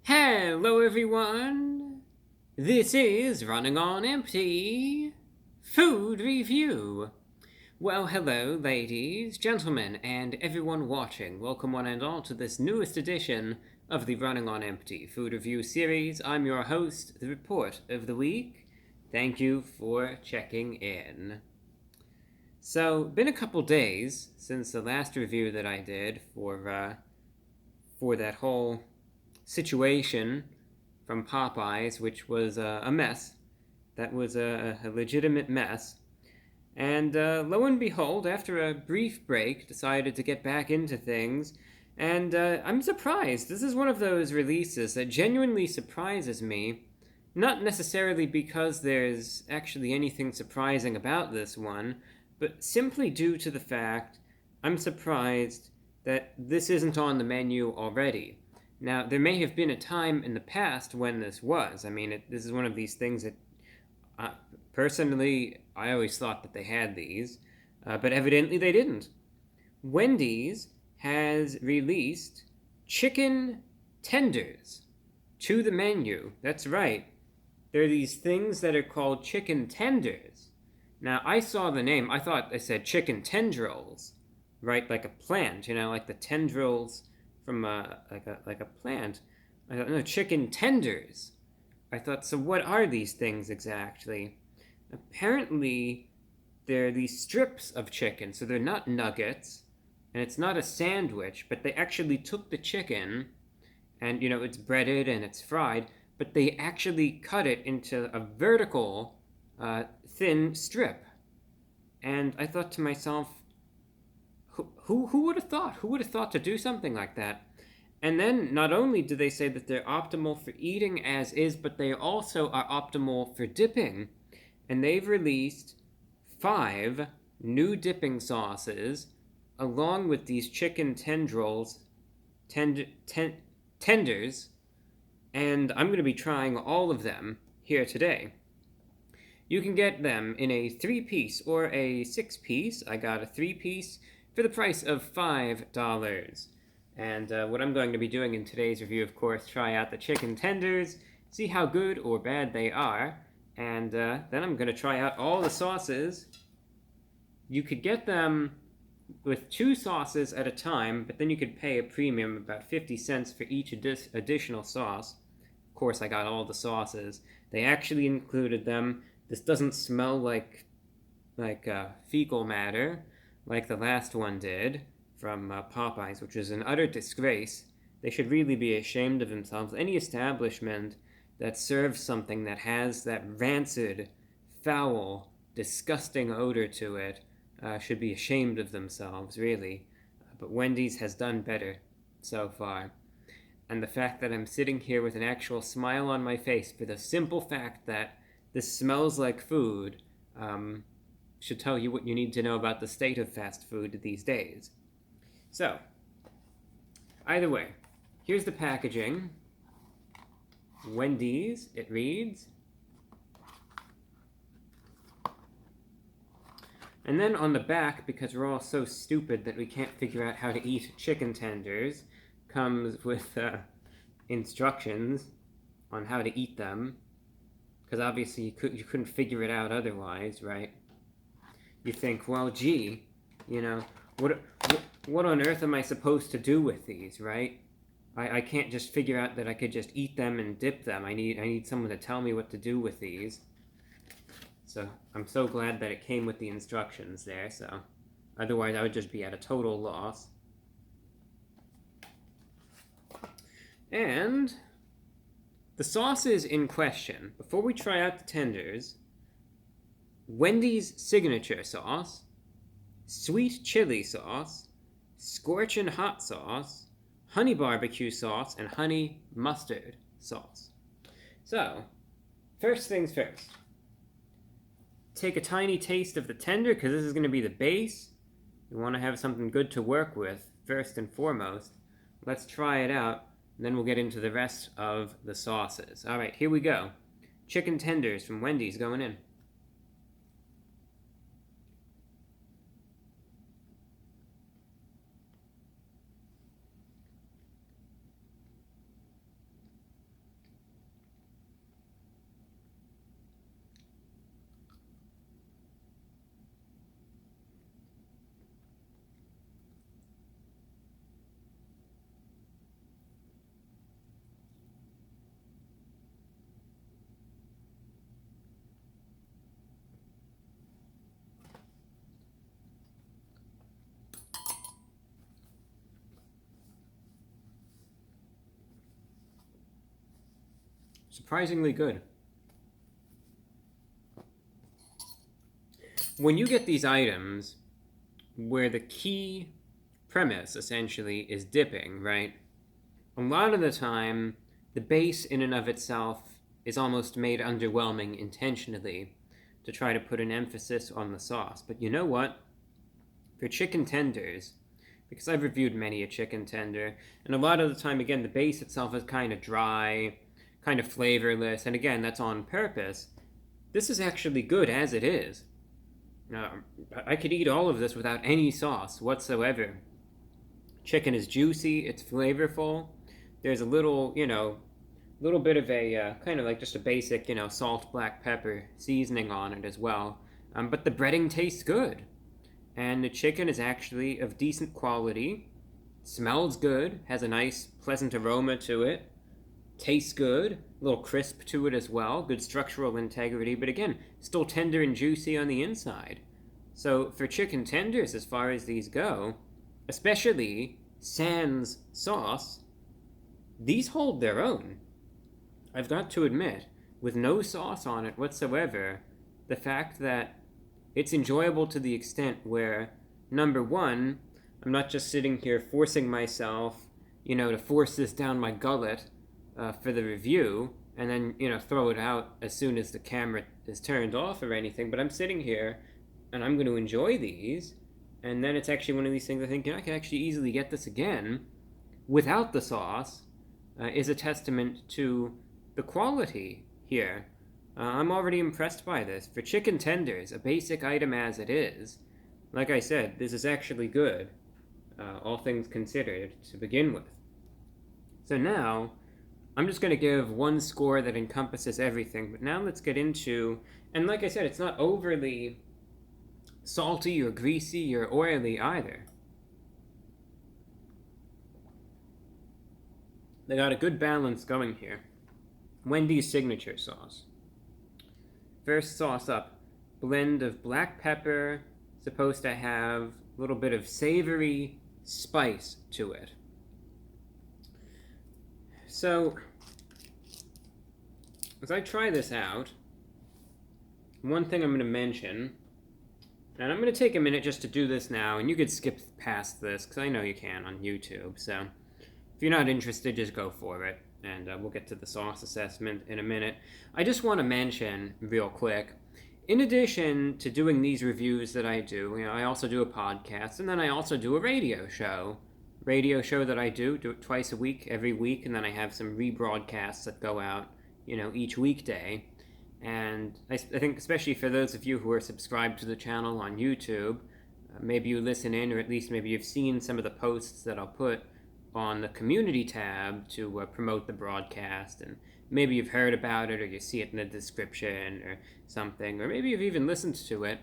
Hello everyone! This is Running on Empty Food Review. Well, hello ladies, gentlemen, and everyone watching. Welcome one and all to this newest edition of the Running on Empty Food Review series. I'm your host, The Report of the Week. Thank you for checking in. So, been a couple days since the last review that I did for that whole situation from Popeyes, which was a mess. That was a legitimate mess. And lo and behold, after a brief break, decided to get back into things. And I'm surprised. This is one of those releases that genuinely surprises me. Not necessarily because there's actually anything surprising about this one, but simply due to the fact I'm surprised that this isn't on the menu already. Now, there may have been a time in the past when this was. I mean, this is one of these things that, personally, I always thought that they had these, but evidently they didn't. Wendy's has released chicken tenders to the menu. That's right. There are these things that are called chicken tenders. Now, I saw the name. I thought they said chicken tendrils, right? Like a plant, like the tendrils from like a plant. I thought, no, chicken tenders. I thought, so what are these things exactly? Apparently, they're these strips of chicken, so they're not nuggets, and it's not a sandwich, but they actually took the chicken, and it's breaded and it's fried, but they actually cut it into a vertical, thin strip. And I thought to myself, who would have thought? Who would have thought to do something like that? And then not only do they say that they're optimal for eating as is, but they also are optimal for dipping. And they've released 5 new dipping sauces along with these chicken tenders. And I'm going to be trying all of them here today. You can get them in a 3-piece or a 6-piece. I got a 3-piece for the price of $5. And what I'm going to be doing in today's review, of course, try out the chicken tenders, see how good or bad they are, and then I'm going to try out all the sauces. You could get them with 2 sauces at a time, but then you could pay a premium, about 50 cents for each additional sauce. Of course, I got all the sauces. They actually included them. This doesn't smell like fecal matter, like the last one did from Popeyes, which is an utter disgrace. They should really be ashamed of themselves. Any establishment that serves something that has that rancid, foul, disgusting odor to it should be ashamed of themselves, really. But Wendy's has done better so far. And the fact that I'm sitting here with an actual smile on my face for the simple fact that this smells like food should tell you what you need to know about the state of fast food these days. So, either way, here's the packaging. Wendy's, it reads. And then on the back, because we're all so stupid that we can't figure out how to eat chicken tenders, comes with instructions on how to eat them. Because obviously you couldn't figure it out otherwise, right? You think, well, gee, what on earth am I supposed to do with these, right? I can't just figure out that I could just eat them and dip them. I need someone to tell me what to do with these. So I'm so glad that it came with the instructions there, so otherwise I would just be at a total loss. And the sauces in question, before we try out the tenders: Wendy's signature sauce, sweet chili sauce, Scorchin Hot sauce, honey barbecue sauce, and honey mustard sauce. So, first things first. Take a tiny taste of the tender, because this is going to be the base. We want to have something good to work with, first and foremost. Let's try it out, and then we'll get into the rest of the sauces. Alright, here we go. Chicken tenders from Wendy's going in. surprisingly good. When you get these items where the key premise essentially is dipping, right? A lot of the time, the base in and of itself is almost made underwhelming intentionally to try to put an emphasis on the sauce. But you know what? For chicken tenders, because I've reviewed many a chicken tender, and a lot of the time, again, the base itself is kind of dry, kind of flavorless, and again, that's on purpose. This is actually good as it is. I could eat all of this without any sauce whatsoever. Chicken is juicy, it's flavorful. There's a little bit of a kind of like just a basic, salt, black pepper seasoning on it as well. But the breading tastes good. And the chicken is actually of decent quality, smells good, has a nice, pleasant aroma to it, tastes good, a little crisp to it as well, good structural integrity, but again, still tender and juicy on the inside. So for chicken tenders, as far as these go, especially sans sauce, these hold their own. I've got to admit, with no sauce on it whatsoever, the fact that it's enjoyable to the extent where, number one, I'm not just sitting here forcing myself, to force this down my gullet for the review, and then, throw it out as soon as the camera is turned off or anything, but I'm sitting here, and I'm going to enjoy these, and then it's actually one of these things I think, I can actually easily get this again, without the sauce, is a testament to the quality here. I'm already impressed by this. For chicken tenders, a basic item as it is, like I said, this is actually good, all things considered, to begin with. So now, I'm just going to give one score that encompasses everything, but now let's get into, and like I said, it's not overly salty or greasy or oily either. They got a good balance going here. Wendy's signature sauce. First sauce up, blend of black pepper, supposed to have a little bit of savory spice to it. So, as I try this out, one thing I'm going to mention, and I'm going to take a minute just to do this now, and you could skip past this, because I know you can on YouTube, so if you're not interested, just go for it. And we'll get to the sauce assessment in a minute. I just want to mention, real quick, in addition to doing these reviews that I do, I also do a podcast, and then I also do a radio show. That I do it twice a week, every week, and then I have some rebroadcasts that go out, each weekday. And I think especially for those of you who are subscribed to the channel on YouTube, maybe you listen in, or at least maybe you've seen some of the posts that I'll put on the community tab to promote the broadcast, and maybe you've heard about it, or you see it in the description or something, or maybe you've even listened to it.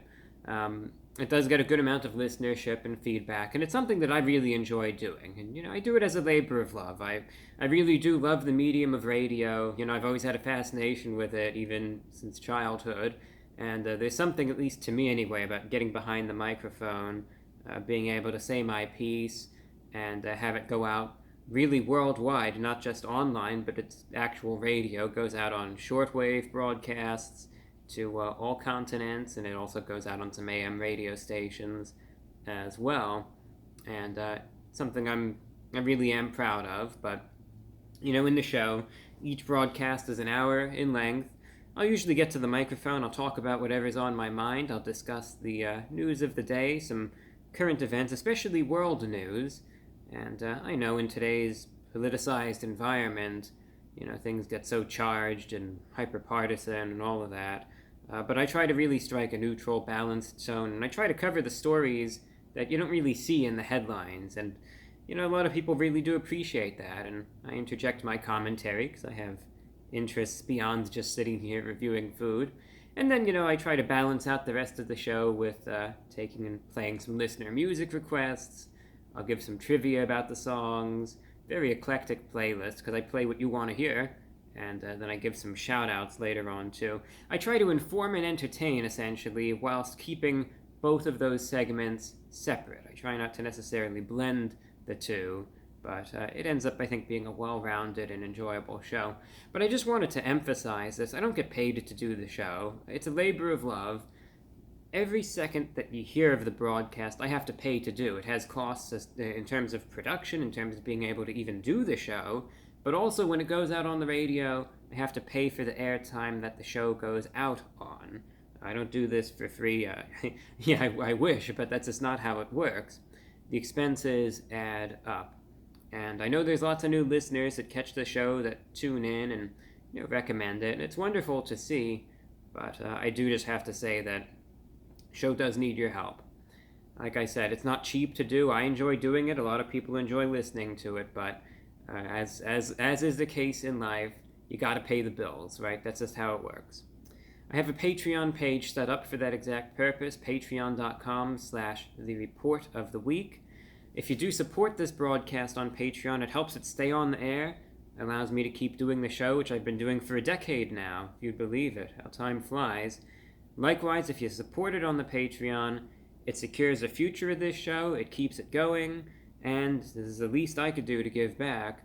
It does get a good amount of listenership and feedback, and it's something that I really enjoy doing. And I do it as a labor of love. I really do love the medium of radio. I've always had a fascination with it, even since childhood. And there's something, at least to me anyway, about getting behind the microphone, being able to say my piece, and have it go out really worldwide, not just online, but its actual radio goes out on shortwave broadcasts to all continents, and it also goes out on some AM radio stations as well. And something I really am proud of. But in the show, each broadcast is an hour in length. I'll usually get to the microphone, I'll talk about whatever's on my mind, I'll discuss the news of the day, some current events, especially world news. And I know in today's politicized environment, things get so charged and hyper-partisan and all of that. But I try to really strike a neutral, balanced tone, and I try to cover the stories that you don't really see in the headlines. And, a lot of people really do appreciate that, and I interject my commentary because I have interests beyond just sitting here reviewing food. And then, I try to balance out the rest of the show with taking and playing some listener music requests. I'll give some trivia about the songs, very eclectic playlist, because I play what you want to hear, and then I give some shout-outs later on, too. I try to inform and entertain, essentially, whilst keeping both of those segments separate. I try not to necessarily blend the two, But it ends up, I think, being a well-rounded and enjoyable show. But I just wanted to emphasize this. I don't get paid to do the show. It's a labor of love. Every second that you hear of the broadcast, I have to pay to do. It has costs in terms of production, in terms of being able to even do the show. But also, when it goes out on the radio, I have to pay for the airtime that the show goes out on. I don't do this for free. Yeah, I wish, but that's just not how it works. The expenses add up. And I know there's lots of new listeners that catch the show, that tune in and recommend it. And it's wonderful to see, but I do just have to say that show does need your help. Like I said, it's not cheap to do. I enjoy doing it. A lot of people enjoy listening to it, but as is the case in life, you got to pay the bills, right? That's just how it works. I have a Patreon page set up for that exact purpose, patreon.com/TheReportOfTheWeek. If you do support this broadcast on Patreon, it helps it stay on the air, allows me to keep doing the show, which I've been doing for a decade now, if you'd believe it, how time flies. Likewise, if you support it on the Patreon, it secures the future of this show, it keeps it going, and this is the least I could do to give back.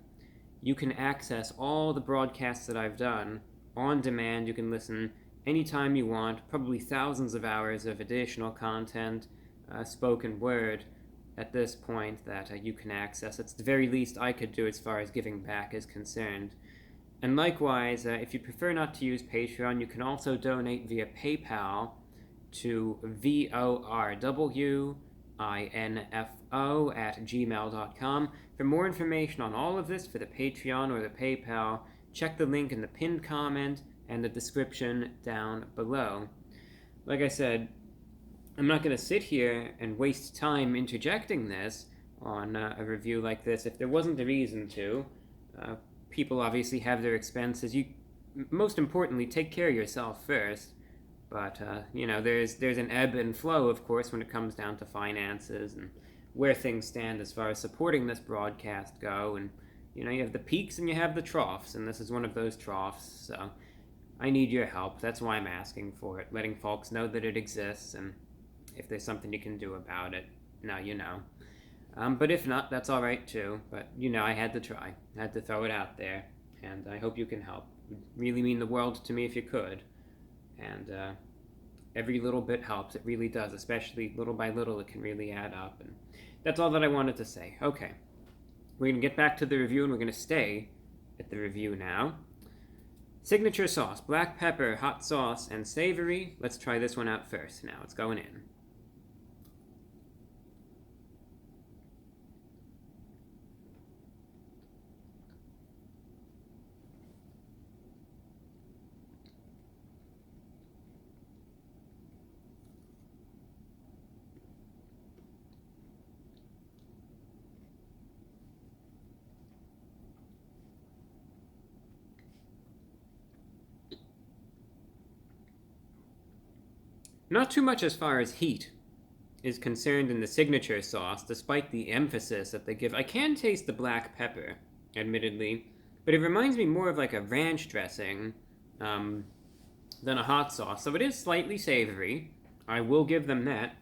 You can access all the broadcasts that I've done on demand. You can listen anytime you want, probably thousands of hours of additional content, spoken word, at this point that you can access. It's the very least I could do as far as giving back is concerned. And likewise, if you prefer not to use Patreon, you can also donate via PayPal to vorwinfo@gmail.com. For more information on all of this for the Patreon or the PayPal, check the link in the pinned comment and the description down below. Like I said, I'm not going to sit here and waste time interjecting this on a review like this if there wasn't a reason to. People obviously have their expenses. You, most importantly, take care of yourself first. But, there's an ebb and flow, of course, when it comes down to finances and where things stand as far as supporting this broadcast go. And, you have the peaks and you have the troughs, and this is one of those troughs. So I need your help. That's why I'm asking for it, letting folks know that it exists, and if there's something you can do about it, now you know. But if not, that's all right too. But I had to try. I had to throw it out there, and I hope you can help. It would really mean the world to me if you could. And every little bit helps. It really does, especially little by little. It can really add up. And that's all that I wanted to say. Okay, we're gonna get back to the review, and we're gonna stay at the review now. Signature sauce, black pepper, hot sauce, and savory. Let's try this one out first. Now it's going in. Not too much as far as heat is concerned in the signature sauce, despite the emphasis that they give. I can taste the black pepper, admittedly, but it reminds me more of like a ranch dressing than a hot sauce, so it is slightly savory. I will give them that.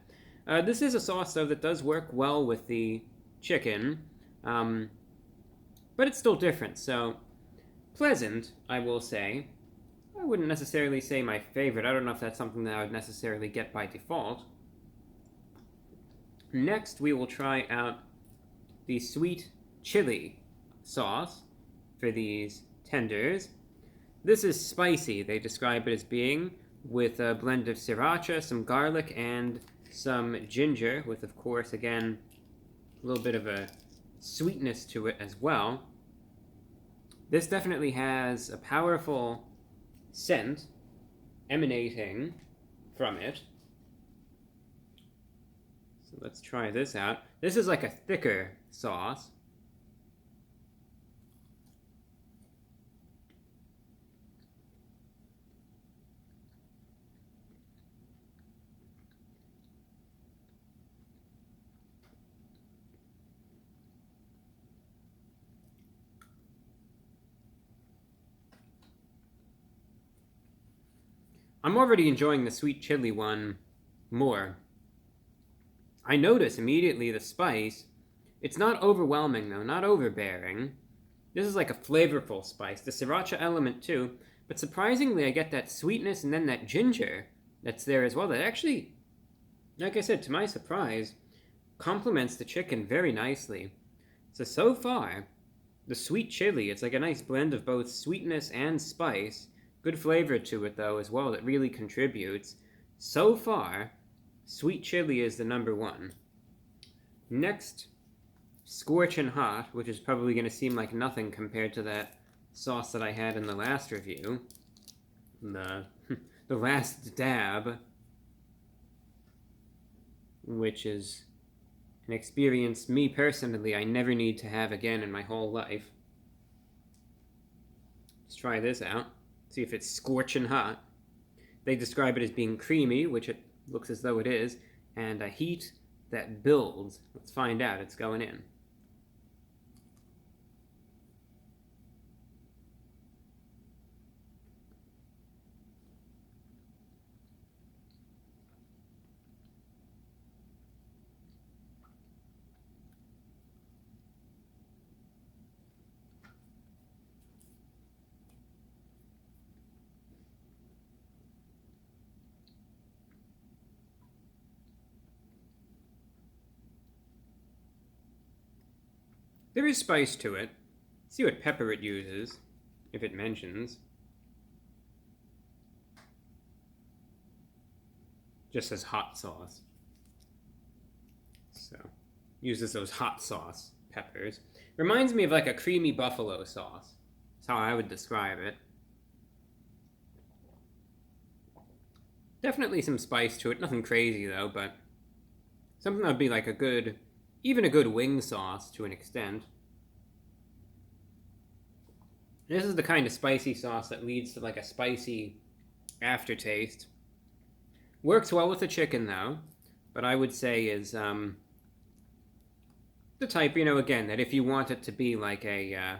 This is a sauce, though, that does work well with the chicken, but it's still different, so pleasant, I will say. I wouldn't necessarily say my favorite. I don't know if that's something that I would necessarily get by default. Next, we will try out the sweet chili sauce for these tenders. This is spicy, they describe it as being, with a blend of sriracha, some garlic, and some ginger, with, of course, again, a little bit of a sweetness to it as well. This definitely has a powerful scent emanating from it. So let's try this out. This is like a thicker sauce. I'm already enjoying the sweet chili one more. I notice immediately the spice, It's not overwhelming, though, not overbearing. This is like a flavorful spice. The sriracha element, too. But surprisingly, I get that sweetness and then that ginger that's there as well. That actually, like I said, to my surprise, complements the chicken very nicely. So far, the sweet chili, it's like a nice blend of both sweetness and spice. Good flavor to it, though, as well, that really contributes. So far, sweet chili is the number one. Next, Scorchin Hot, which is probably going to seem like nothing compared to that sauce that I had in the last review. The last dab, which is an experience, me personally, I never need to have again in my whole life. Let's try this out. See if it's scorching hot. They describe it as being creamy, which it looks as though it is, and a heat that builds. Let's find out. It's going in. There is spice to it. See what pepper it uses, if it mentions. Just says hot sauce. So, uses those hot sauce peppers. Reminds me of like a creamy buffalo sauce. That's how I would describe it. Definitely some spice to it. Nothing crazy though, but something that would be like a good, even a good wing sauce to an extent. This is the kind of spicy sauce that leads to like a spicy aftertaste. Works well with the chicken though, but I would say is the type, again, that if you want it to be like a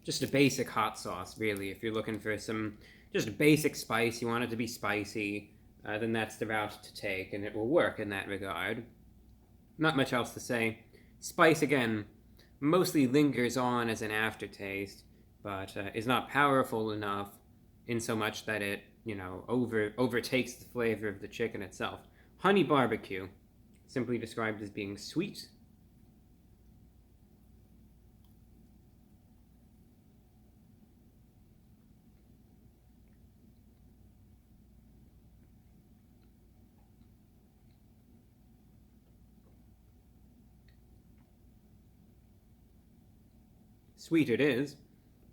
just a basic hot sauce, really, if you're looking for some just a basic spice, you want it to be spicy, then that's the route to take, and it will work in that regard. Not much else to say. Spice, again, mostly lingers on as an aftertaste, but is not powerful enough in so much that it, overtakes the flavor of the chicken itself. Honey barbecue, simply described as being sweet. Sweet it is.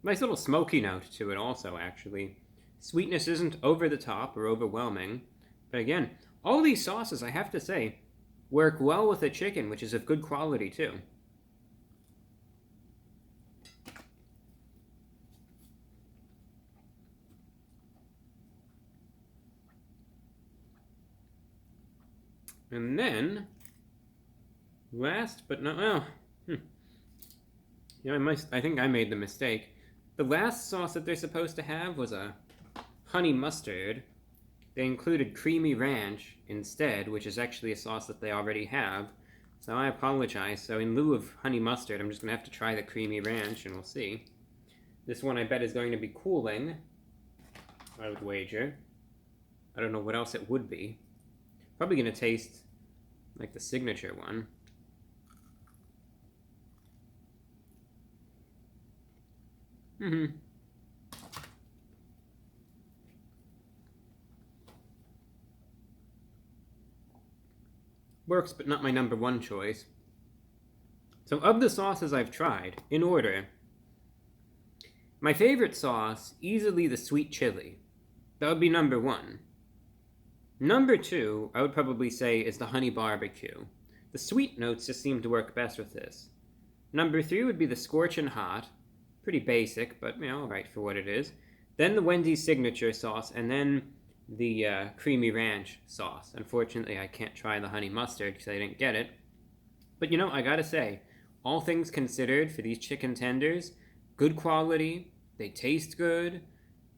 Nice little smoky note to it also, actually. Sweetness isn't over the top or overwhelming. But again, all these sauces, I have to say, work well with the chicken, which is of good quality too. And then, last but not, I think I made the mistake. The last sauce that they're supposed to have was a honey mustard. They included creamy ranch instead, which is actually a sauce that they already have. So I apologize. So in lieu of honey mustard, I'm just going to have to try the creamy ranch, and we'll see. This one, I bet, is going to be cooling, I would wager. I don't know what else it would be. Probably going to taste like the signature one. Works, but not my number one choice. So of the sauces I've tried, in order, my favorite sauce, easily the sweet chili. That would be number one. Number two, I would probably say, is the honey barbecue. The sweet notes just seem to work best with this. Number three would be the Scorchin Hot. Pretty basic, but alright for what it is. Then the Wendy's signature sauce, and then the creamy ranch sauce. Unfortunately, I can't try the honey mustard because I didn't get it. But I gotta say, all things considered for these chicken tenders, good quality, they taste good,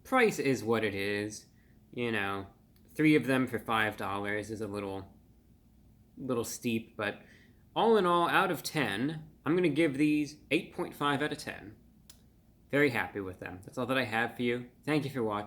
price is what it is. 3 of them for $5 is a little steep, but all in all, out of 10, I'm going to give these 8.5 out of 10. Very happy with them. That's all that I have for you. Thank you for watching.